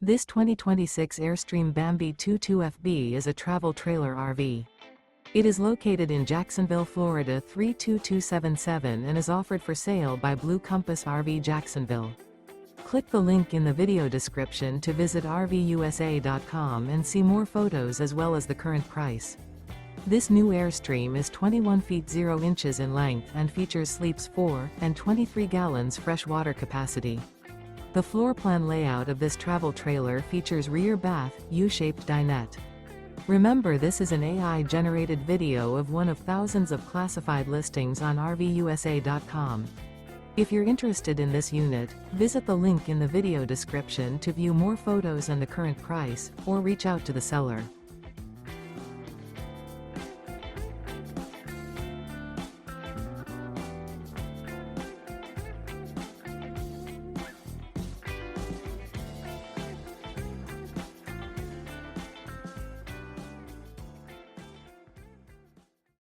This 2026 Airstream Bambi 22FB is a travel trailer RV. It is located in Jacksonville, Florida 32277 and is offered for sale by Blue Compass RV Jacksonville. Click the link in the video description to visit RVUSA.com and see more photos as well as the current price. This new Airstream is 21 feet 0 inches in length and features sleeps 4 and 23 gallons fresh water capacity. The floor plan layout of this travel trailer features rear bath, U-shaped dinette. Remember, this is an AI-generated video of one of thousands of classified listings on RVUSA.com. If you're interested in this unit, visit the link in the video description to view more photos and the current price, or reach out to the seller.